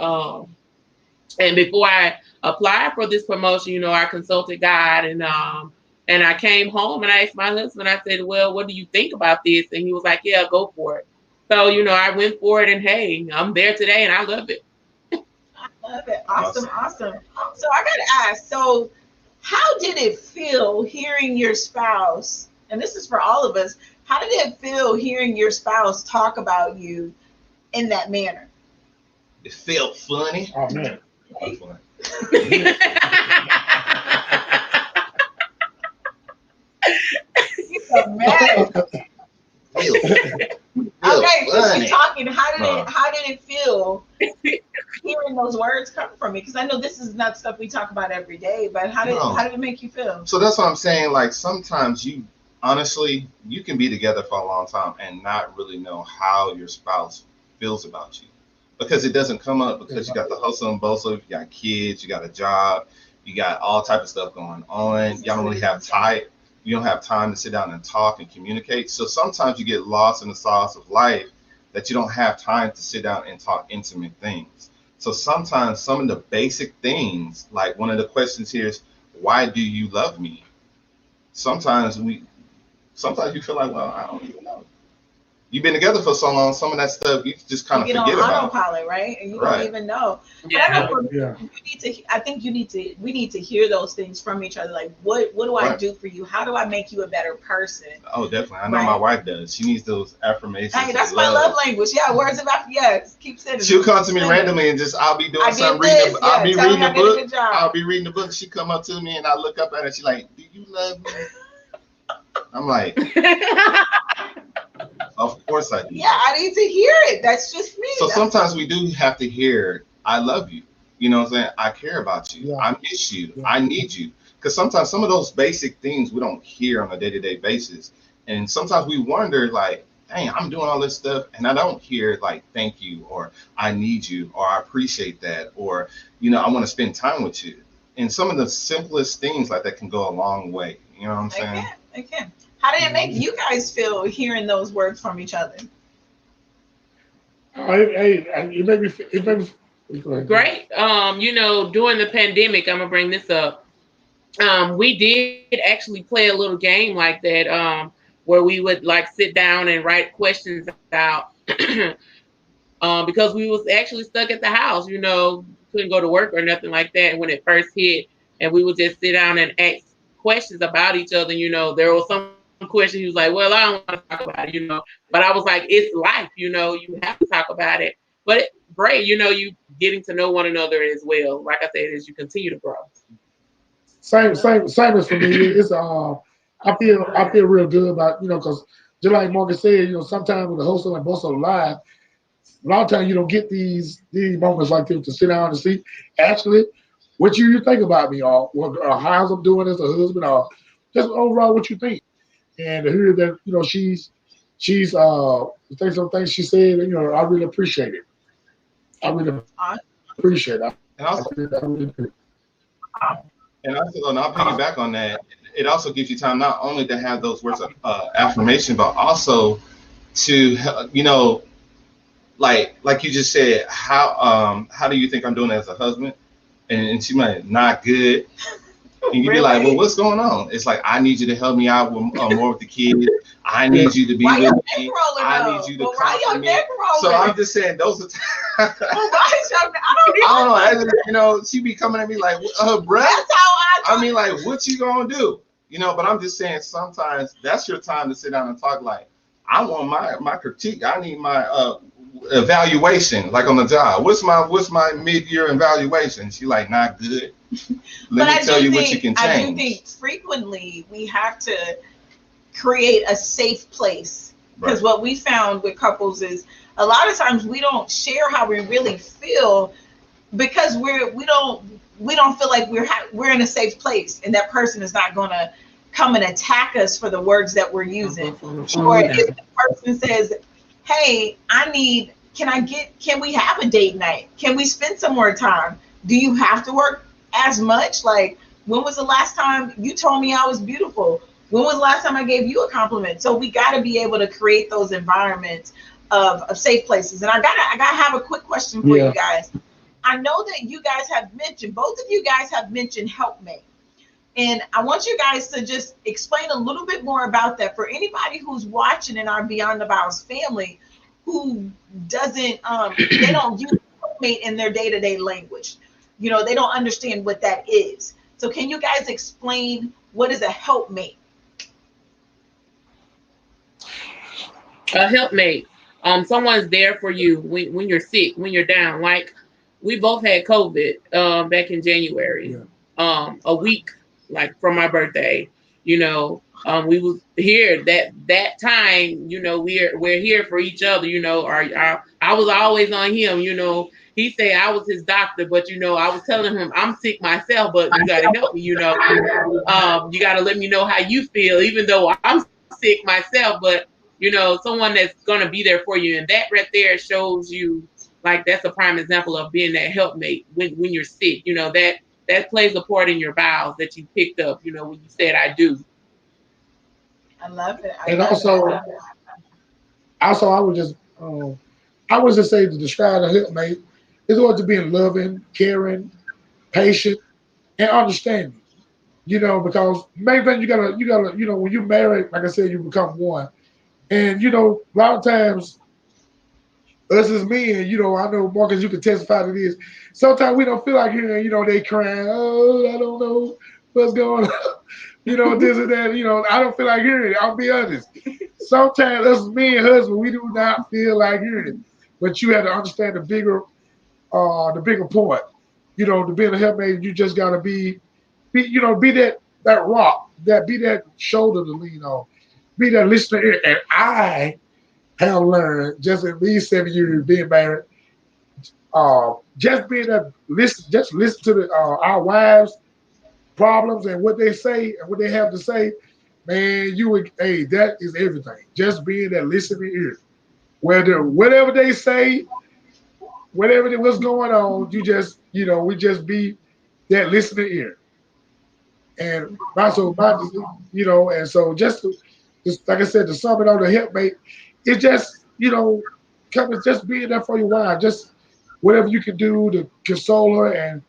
And before I applied for this promotion, I consulted God, and I came home and I asked my husband, I said, well, what do you think about this? And he was like, yeah, go for it. So, I went for it, and hey, I'm there today and I love it. I love it. Awesome. So I got to ask, so how did it feel hearing your spouse, and this is for all of us, how did it feel hearing your spouse talk about you in that manner? It felt funny. Oh, man. Fun. You're so mad. Okay, since you're talking, how did it feel hearing those words come from me? Because I know this is not stuff we talk about every day, but how did it make you feel? So that's what I'm saying. Like, sometimes you can be together for a long time and not really know how your spouse feels about you, because it doesn't come up, because you got the hustle and bustle, you got kids, you got a job, you got all type of stuff going on. Y'all don't really have time. You don't have time to sit down and talk and communicate. So sometimes you get lost in the sauce of life that you don't have time to sit down and talk intimate things. So sometimes some of the basic things, like one of the questions here is, why do you love me? Sometimes you feel like, well, I don't even know. You've been together for so long, some of that stuff you just kind of forget about. On autopilot, right? And you don't even know. Yeah. I think we need to hear those things from each other. Like, what do I do for you? How do I make you a better person? Oh, definitely. I know my wife does. She needs those affirmations. Hey, that's my love language. Yeah, words of affirmation. Yes, keep saying it. She'll come to me randomly and I'll be doing something, I'll be reading a book. I'll be reading the book. She come up to me and I look up at her. She's like, "Do you love me?" I'm like, of course I do. Yeah, I need to hear it. That's just me. So sometimes we do have to hear, I love you. You know what I'm saying? I care about you. Yeah. I miss you. Yeah. I need you. Because sometimes some of those basic things we don't hear on a day-to-day basis. And sometimes we wonder, like, dang, I'm doing all this stuff and I don't hear, like, thank you, or I need you, or I appreciate that, or, I want to spend time with you. And some of the simplest things like that can go a long way. You know what I'm saying? I can. How did it make you guys feel hearing those words from each other? It made me great. During the pandemic, I'm gonna bring this up. We did actually play a little game like that, where we would like sit down and write questions out, because we was actually stuck at the house. Couldn't go to work or nothing like that when it first hit, and we would just sit down and ask questions about each other. There was some question he was like, well, I don't want to talk about it, but I was like, it's life, you have to talk about it. But great, you getting to know one another as well, like I said, as you continue to grow. Same as for me. It's I feel real good about, because just like Marcus said, sometimes with the hustle and bustle of life, a lot of times you don't get these moments like this to sit down and see actually what you think about me, or how I'm doing as a husband, or just overall what you think. And to hear that, she's some things she said, I really appreciate it. I really appreciate it. And also, and I'll piggyback on that. It also gives you time not only to have those words of affirmation, but also to, like you just said, how do you think I'm doing as a husband? And she might, not good. And you'd be like, well, what's going on? It's like, I need you to help me out with more with the kids. I need you to be why with me. I need you to why your neck rolling? So I'm just saying, those are why is your, I don't know. You know, she be coming at me like, bruh. That's how I mean, like, what you gonna do? You know, but I'm just saying, sometimes that's your time to sit down and talk. Like, I want my critique. I need my evaluation, like on the job. What's my mid-year evaluation? She like, not good. Let me tell you what you can change. I do think frequently we have to create a safe place, because what we found with couples is a lot of times we don't share how we really feel because we don't feel like we're in a safe place, and that person is not going to come and attack us for the words that we're using. Or if the person says, hey, can we have a date night? Can we spend some more time? Do you have to work as much? Like, when was the last time you told me I was beautiful? When was the last time I gave you a compliment? So we got to be able to create those environments of safe places. And I gotta have a quick question for you guys. I know that you guys have mentioned, both of you guys have mentioned helpmate. And I want you guys to just explain a little bit more about that for anybody who's watching in our Beyond the Vowz family who doesn't, they don't use helpmate in their day-to-day language. You know, they don't understand what that is. So can you guys explain what is a helpmate? A helpmate. Someone's there for you when you're sick, when you're down. Like, we both had COVID back in January. A week like from my birthday. You know, we was here that time. You know, we're here for each other. You know, I was always on him. You know, he said I was his doctor, but you know, I was telling him I'm sick myself, but you got to help me. You know, you got to let me know how you feel, even though I'm sick myself. But you know, someone that's gonna be there for you, and that right there shows you, like, that's a prime example of being that helpmate when you're sick. You know, that plays a part in your vows that you picked up. You know, when you said I do. I love it. Also, I would just say, to describe a helpmate is going to be loving, caring, patient, and understanding. You know, because main thing you gotta, you know, when you marry, like I said, you become one. And you know, a lot of times, us as men, you know, I know Marcus, you can testify to this. Sometimes we don't feel like hearing, you know, they crying, oh, I don't know what's going on, you know, this and that. You know, I don't feel like hearing it. I'll be honest. Sometimes us as men, husband, we do not feel like hearing it. But you have to understand the bigger point. You know, to be a helpmate, you just gotta be that rock, be that shoulder to lean on, be that listener ear. And I have learned just in these 7 years being married, just being that listen to our wives' problems and what they say and what they have to say. Man, that is everything. Just being that listening ear, whatever they say, what's going on, we just be that listening ear. And also, you know, and so just like I said, to sum it on, the helpmate, it's just, you know, just being there for your wife, just whatever you can do to console her and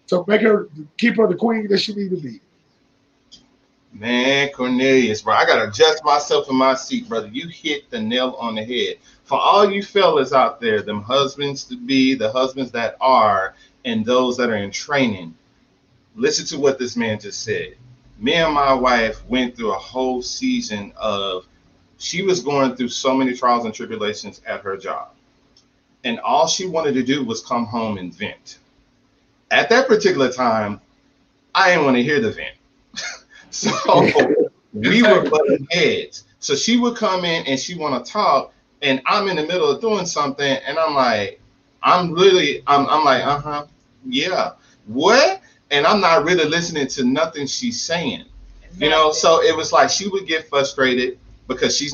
to keep her the queen that she needs to be. Man, Cornelius, bro, I gotta adjust myself in my seat, brother. You hit the nail on the head. For all you fellas out there, them husbands to be, the husbands that are, and those that are in training, listen to what this man just said. Me and my wife went through a whole season of, she was going through so many trials and tribulations at her job. And all she wanted to do was come home and vent. At that particular time, I didn't want to hear the vent. So we were butting heads. So she would come in and she want to talk, and I'm in the middle of doing something, and I'm like, yeah, what? And I'm not really listening to nothing she's saying, you know. So it was like she would get frustrated because she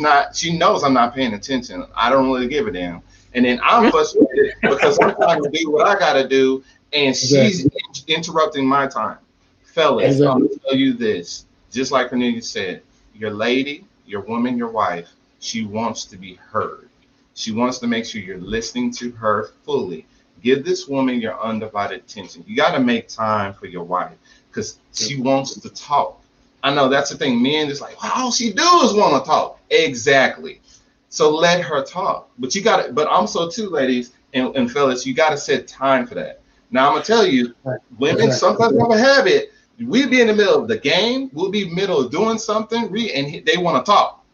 knows I'm not paying attention. I don't really give a damn. And then I'm frustrated because I'm trying to do what I got to do, and she's interrupting my time. Fellas, I'm going to tell you this, just like Cornelia said, your lady, your woman, your wife, she wants to be heard. She wants to make sure you're listening to her fully. Give this woman your undivided attention. You got to make time for your wife because she wants to talk. I know that's the thing. Men is like, well, all she do is want to talk. Exactly. So let her talk. But you got to, but also too, ladies and fellas, you got to set time for that. Now I'm gonna tell you, women sometimes have a habit. We'll be in the middle of the game. We'll be in the middle of doing something, and they want to talk.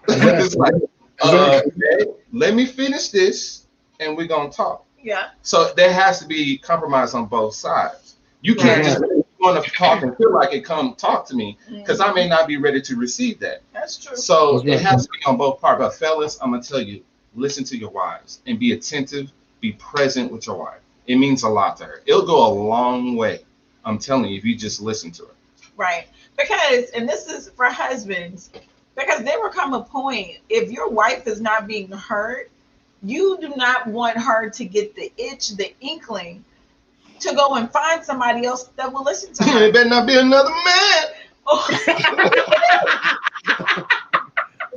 It's like, okay, let me finish this, and we're gonna talk. Yeah. So there has to be compromise on both sides. You can't just want to talk and feel like it. Come talk to me, because I may not be ready to receive that. That's true. So it has to be on both parts. But fellas, I'm gonna tell you, listen to your wives and be attentive. Be present with your wife. It means a lot to her. It'll go a long way. I'm telling you, if you just listen to her. Right. Because, and this is for husbands, because there will come a point, if your wife is not being heard, you do not want her to get the itch, the inkling to go and find somebody else that will listen to her. It better not be another man.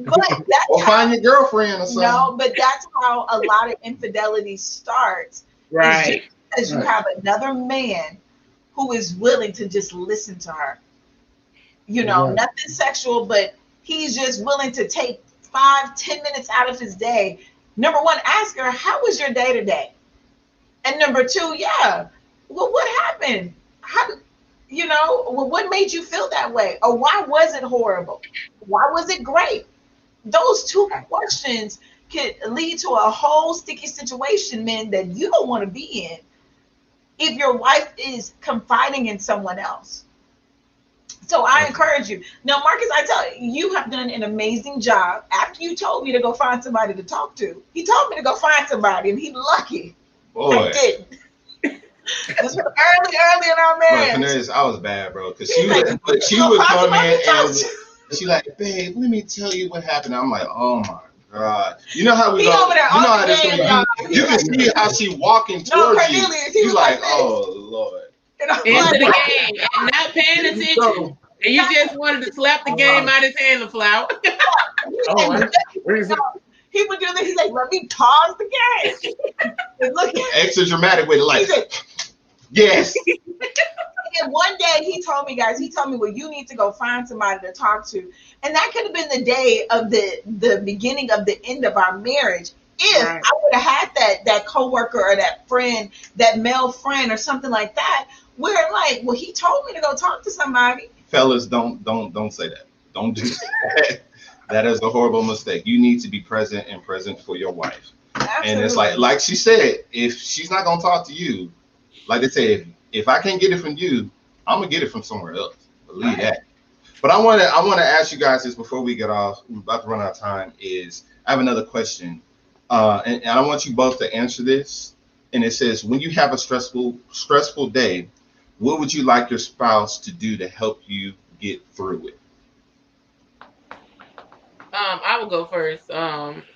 But that's or find your girlfriend or something. No, but that's how a lot of infidelity starts. Right. Because you have another man who is willing to just listen to her. You know, nothing sexual, but he's just willing to take 5-10 minutes out of his day. Number one, ask her, how was your day today? And number two, well, what happened? What made you feel that way? Or why was it horrible? Why was it great? Those two questions could lead to a whole sticky situation, men, that you don't want to be in if your wife is confiding in someone else. So I encourage you. Now, Marcus, I tell you, you have done an amazing job. After you told me to go find somebody to talk to, he told me to go find somebody, and he's lucky. Boy. I didn't. This was early in our marriage. Bro, I was bad, bro. Because she would come in and she like, babe, let me tell you what happened. I'm like, oh my God. You know how we go? Over there, you know how this thing, you can see how she walking towards you. You like, oh Lord. Into the game and not paying attention. And you just wanted to slap the game out his hand, LaFlower. He would do this. He's like, let me pause the game. Look, extra dramatic with it, like, yes. And one day he told me, well, you need to go find somebody to talk to. And that could have been the day of the beginning of the end of our marriage. If I would have had that coworker or that friend, that male friend or something like that, where like, well, he told me to go talk to somebody. Fellas, don't say that. Don't do that. That is a horrible mistake. You need to be present for your wife. Absolutely. And it's like she said, if she's not gonna talk to you, like they say, if I can't get it from you, I'm gonna get it from somewhere else. Believe that. But I want to ask you guys this before we get off. We're about to run out of time. I have another question, and I want you both to answer this. And it says, when you have a stressful day, what would you like your spouse to do to help you get through it? I will go first.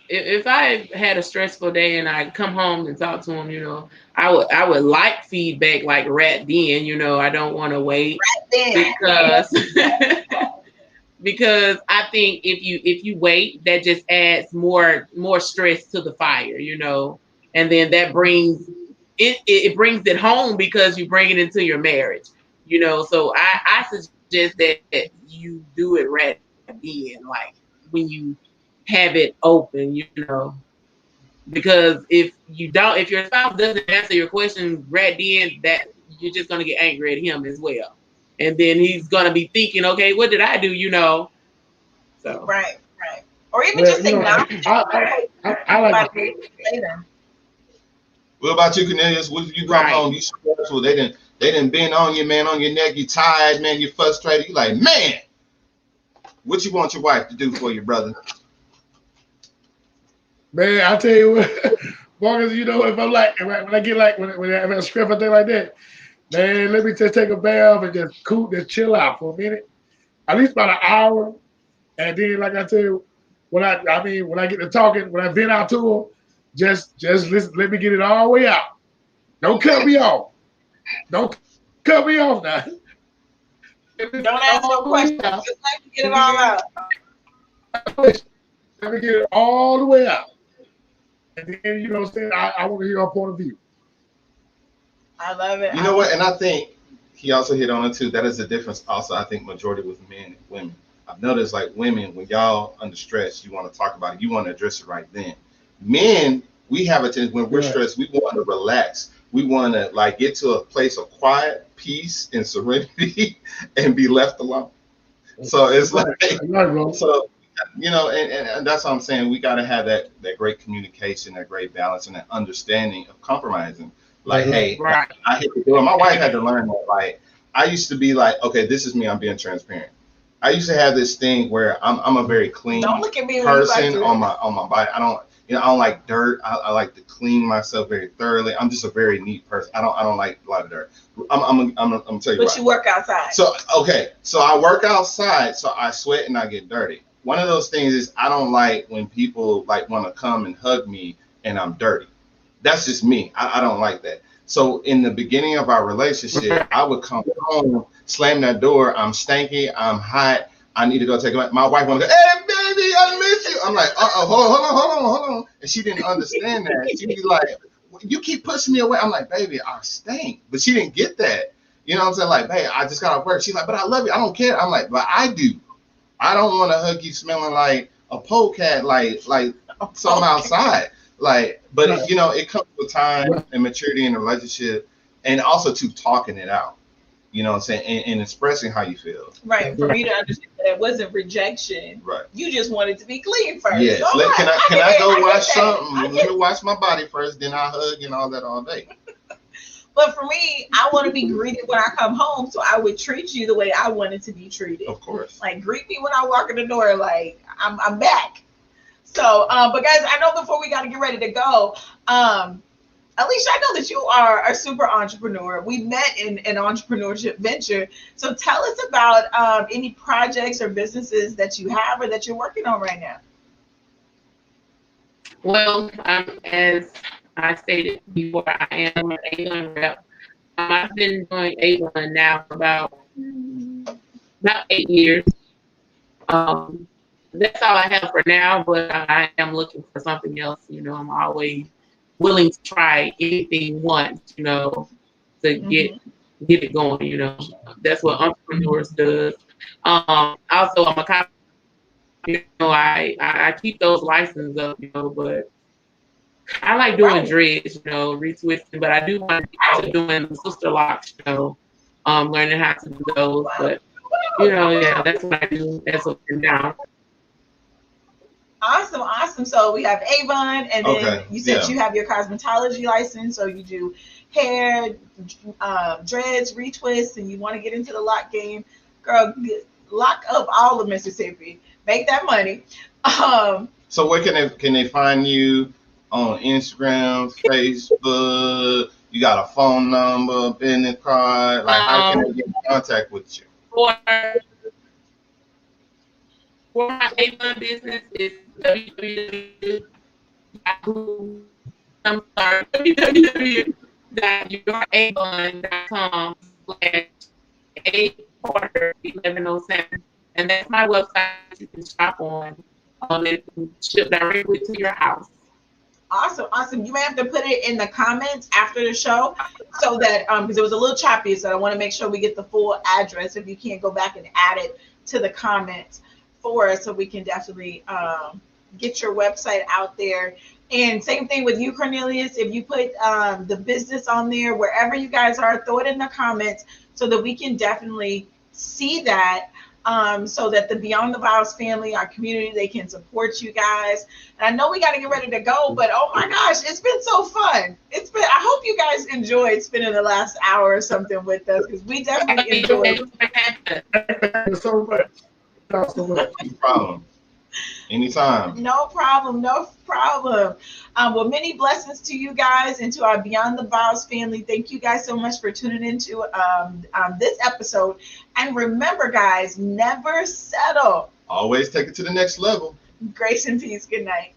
If I had a stressful day and I come home and talk to him, I would like feedback like right then. I don't want to wait because I think if you wait, that just adds more stress to the fire, and then that brings it brings it home because you bring it into your marriage, So I suggest that you do it right then, like when you have it open, because if your spouse doesn't answer your question right then, that you're just gonna get angry at him as well, and then he's gonna be thinking, okay, what did I do? So right, or even just acknowledge. I like later. What about you, Cornelius? What you come home? You stressful? They didn't bend on you, man, on your neck. You tired, man. You frustrated. You like, man. What you want your wife to do for you, brother? Man, I tell you what, Marcus, if I'm like, when I get like, when I have a script or thing like that, man, let me just take a bath and just chill out for a minute, at least about an hour, and then, like I tell you, when I get to talking, when I vent out to him, just listen, let me get it all the way out. Don't cut me off. Don't cut me off now. Don't ask no questions. Just let me get it all out. Let me get it all the way out. And then, you know what I'm saying, I want to hear her point of view. I love it. You know what? And I think he also hit on it too. That is the difference. Also, I think majority with men and women. I've noticed like women, when y'all under stress, you want to talk about it. You want to address it right then. Men, we have a tendency when we're stressed, we want to relax. We want to like get to a place of quiet, peace, and serenity, and be left alone. So it's like, so you know, and that's what I'm saying. We got to have that great communication, that great balance, and that understanding of compromising. Like, hey, I hate to do it. My wife had to learn that. Like, I used to be like, okay, this is me. I'm being transparent. I used to have this thing where I'm a very clean person on my body. I don't like dirt. I like to clean myself very thoroughly. I'm just a very neat person. I don't like a lot of dirt. I'm gonna tell you. But you work outside. So so I work outside. So I sweat and I get dirty. One of those things is I don't like when people like want to come and hug me and I'm dirty. That's just me. I don't like that. So in the beginning of our relationship, I would come home, slam that door. I'm stanky. I'm hot. I need to go take a bath. My wife want to go, hey, baby, I miss you. I'm like, hold on. And she didn't understand that. She'd be like, you keep pushing me away. I'm like, baby, I stink. But she didn't get that. You know what I'm saying? Like, hey, I just got to work. She's like, but I love you. I don't care. I'm like, but I do. I don't want to hug you smelling like a polecat, like something outside. Like, but you know, it comes with time and maturity in a relationship, and also to talking it out. You know what I'm saying, and expressing how you feel. Right. For me to understand that it wasn't rejection. Right. You just wanted to be clean first. Yes. Can I go wash something? Let me wash my body first, then I hug and all that all day. But for me, I want to be greeted when I come home, so I would treat you the way I wanted to be treated. Of course. Like, greet me when I walk in the door, like I'm back. So, but guys, I know before we got to get ready to go, Alicia, I know that you are a super entrepreneur. We met in an entrepreneurship venture. So tell us about any projects or businesses that you have or that you're working on right now. Well, as I stated before, I am an A1 rep. I've been doing A1 now for about 8 years. That's all I have for now, but I am looking for something else. You know, I'm always willing to try anything once, you know, to get it going. You know, that's what entrepreneurs do. Also, I'm a cop. You know, I keep those licenses up, you know, but I like doing dreads, you know, retwisting, but I do want to get to doing the sister locks, you know, learning how to do those. But, you know, yeah, that's what I do as of now. Awesome. So we have Avon, and then you said you have your cosmetology license, so you do hair, dreads, retwists, and you want to get into the lock game. Girl, lock up all of Mississippi. Make that money. So where can they find you? On Instagram, Facebook? You got a phone number, business card? Like, how can they get in contact with you? For my A1 business is www.youravon.com/A-Porter1107, and that's my website you can shop on. It can ship directly to your house. Awesome. You may have to put it in the comments after the show so that because it was a little choppy, so I want to make sure we get the full address. If you can't go back and add it to the comments for us, so we can definitely get your website out there. And same thing with you, Cornelius. If you put the business on there, wherever you guys are, throw it in the comments so that we can definitely see that. So that the Beyond the Vowz family, our community, they can support you guys. And I know we got to get ready to go, but oh my gosh, it's been so fun. I hope you guys enjoyed spending the last hour or something with us, because we definitely enjoyed it. Thank you so much. No problem. Anytime. No problem. Well, many blessings to you guys and to our Beyond the Vowz family. Thank you guys so much for tuning into this episode. And remember, guys, never settle. Always take it to the next level. Grace and peace. Good night.